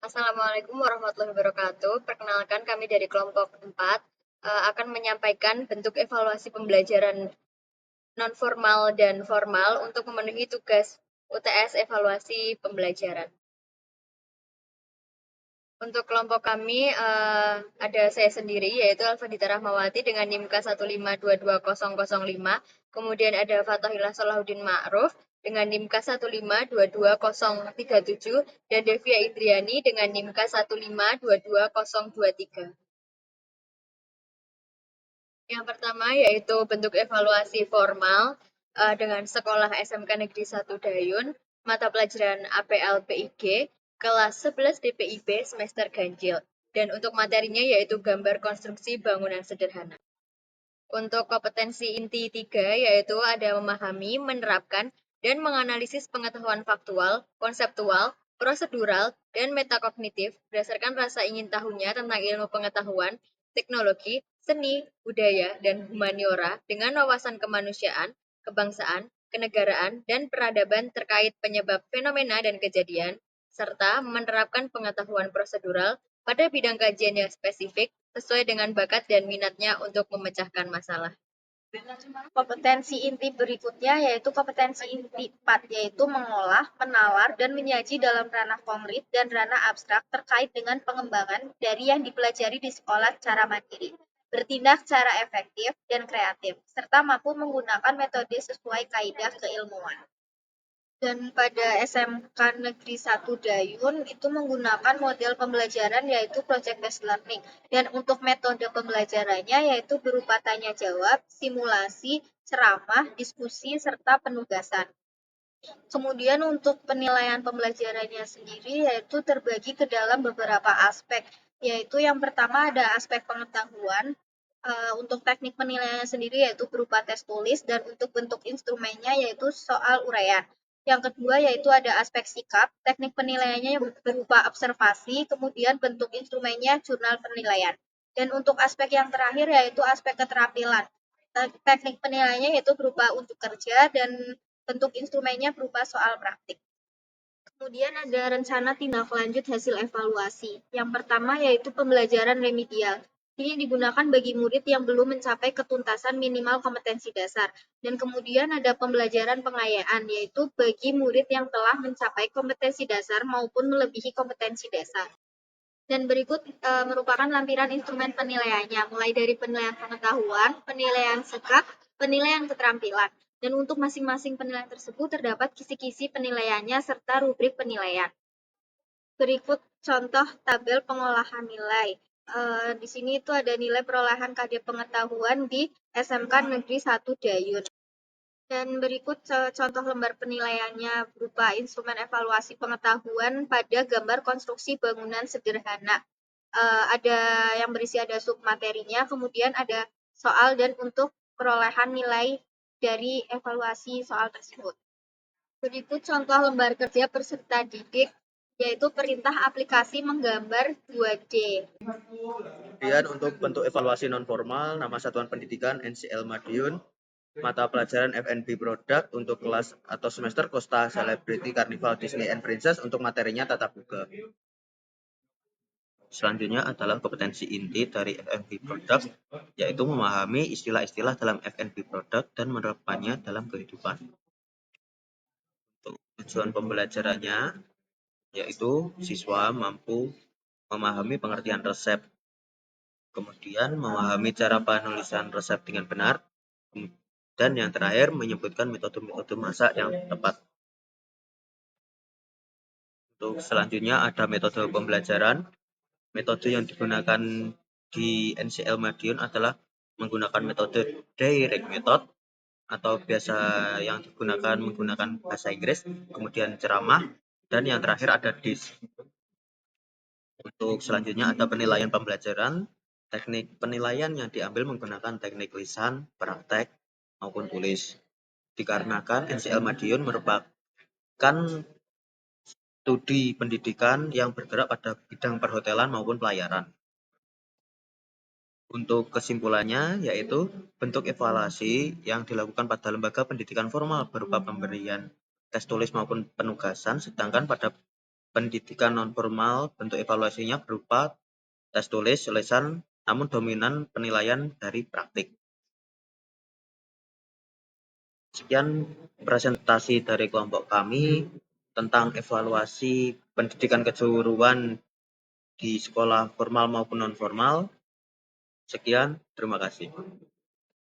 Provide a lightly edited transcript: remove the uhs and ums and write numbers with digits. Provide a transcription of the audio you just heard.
Assalamualaikum warahmatullahi wabarakatuh. Perkenalkan kami dari kelompok 4 akan menyampaikan bentuk evaluasi pembelajaran non-formal dan formal untuk memenuhi tugas UTS evaluasi pembelajaran. Untuk kelompok kami ada saya sendiri yaitu Alfadita Rahmawati dengan NIM K1522005, kemudian ada Fatahillah Salahuddin Ma'ruf dengan NIM K1522037 dan Devia Indriani dengan NIM K1522023. Yang pertama yaitu bentuk evaluasi formal dengan Sekolah SMK Negeri 1 Dayun, mata pelajaran APL PIG, kelas 11 DPIB semester ganjil. Dan untuk materinya yaitu gambar konstruksi bangunan sederhana. Untuk kompetensi inti 3 yaitu ada memahami, menerapkan, dan menganalisis pengetahuan faktual, konseptual, prosedural, dan metakognitif berdasarkan rasa ingin tahunya tentang ilmu pengetahuan, teknologi, seni, budaya, dan humaniora dengan wawasan kemanusiaan, kebangsaan, kenegaraan, dan peradaban terkait penyebab fenomena dan kejadian, serta menerapkan pengetahuan prosedural pada bidang kajian yang spesifik sesuai dengan bakat dan minatnya untuk memecahkan masalah. Kompetensi inti berikutnya yaitu kompetensi inti 4, yaitu mengolah, menalar, dan menyaji dalam ranah konkret dan ranah abstrak terkait dengan pengembangan dari yang dipelajari di sekolah secara mandiri, bertindak secara efektif dan kreatif, serta mampu menggunakan metode sesuai kaidah keilmuan. Dan pada SMK Negeri 1 Dayun itu menggunakan model pembelajaran yaitu project based learning. Dan untuk metode pembelajarannya yaitu berupa tanya jawab, simulasi, ceramah, diskusi, serta penugasan. Kemudian untuk penilaian pembelajarannya sendiri yaitu terbagi ke dalam beberapa aspek, yaitu yang pertama ada aspek pengetahuan. Untuk teknik penilaiannya sendiri yaitu berupa tes tulis, dan untuk bentuk instrumennya yaitu soal uraian. Yang kedua yaitu ada aspek sikap, teknik penilaiannya berupa observasi, kemudian bentuk instrumennya jurnal penilaian. Dan untuk aspek yang terakhir yaitu aspek keterampilan. Teknik penilaiannya yaitu berupa untuk kerja, dan bentuk instrumennya berupa soal praktik. Kemudian ada rencana tindak lanjut hasil evaluasi. Yang pertama yaitu pembelajaran remedial. Ini digunakan bagi murid yang belum mencapai ketuntasan minimal kompetensi dasar. Dan kemudian ada pembelajaran pengayaan, yaitu bagi murid yang telah mencapai kompetensi dasar maupun melebihi kompetensi dasar. Dan berikut merupakan lampiran instrumen penilaiannya, mulai dari penilaian pengetahuan, penilaian sikap, penilaian keterampilan. Dan untuk masing-masing penilaian tersebut terdapat kisi-kisi penilaiannya serta rubrik penilaian. Berikut contoh tabel pengolahan nilai. Di sini itu ada nilai perolehan KD pengetahuan di SMK Negeri 1 Dayun. Dan berikut contoh lembar penilaiannya berupa instrumen evaluasi pengetahuan pada gambar konstruksi bangunan sederhana. Ada yang berisi ada submaterinya, kemudian ada soal dan untuk perolehan nilai dari evaluasi soal tersebut. Berikut contoh lembar kerja peserta didik, yaitu perintah aplikasi menggambar 2D. Kemudian untuk bentuk evaluasi non-formal, nama satuan pendidikan NCL Madiun, mata pelajaran FNB Product untuk kelas atau semester Costa Celebrity Carnival Disney and Princess, untuk materinya tatap muka. Selanjutnya adalah kompetensi inti dari FNB Product, yaitu memahami istilah-istilah dalam FNB Product dan menerapkannya dalam kehidupan. Untuk tujuan pembelajarannya, yaitu siswa mampu memahami pengertian resep, kemudian memahami cara penulisan resep dengan benar, dan yang terakhir menyebutkan metode-metode masak yang tepat. Untuk selanjutnya ada metode pembelajaran. Metode yang digunakan di NCL Madiun adalah menggunakan metode direct method, atau biasa yang digunakan menggunakan bahasa Inggris, kemudian ceramah, dan yang terakhir ada DIS. Untuk selanjutnya ada penilaian pembelajaran. Teknik penilaian yang diambil menggunakan teknik lisan, praktek, maupun tulis. Dikarenakan NCL Madiun merupakan studi pendidikan yang bergerak pada bidang perhotelan maupun pelayaran. Untuk kesimpulannya, yaitu bentuk evaluasi yang dilakukan pada lembaga pendidikan formal berupa pemberian tes tulis maupun penugasan, sedangkan pada pendidikan non-formal, bentuk evaluasinya berupa tes tulis, lesan, namun dominan penilaian dari praktik. Sekian presentasi dari kelompok kami tentang evaluasi pendidikan kejuruan di sekolah formal maupun non-formal. Sekian, terima kasih.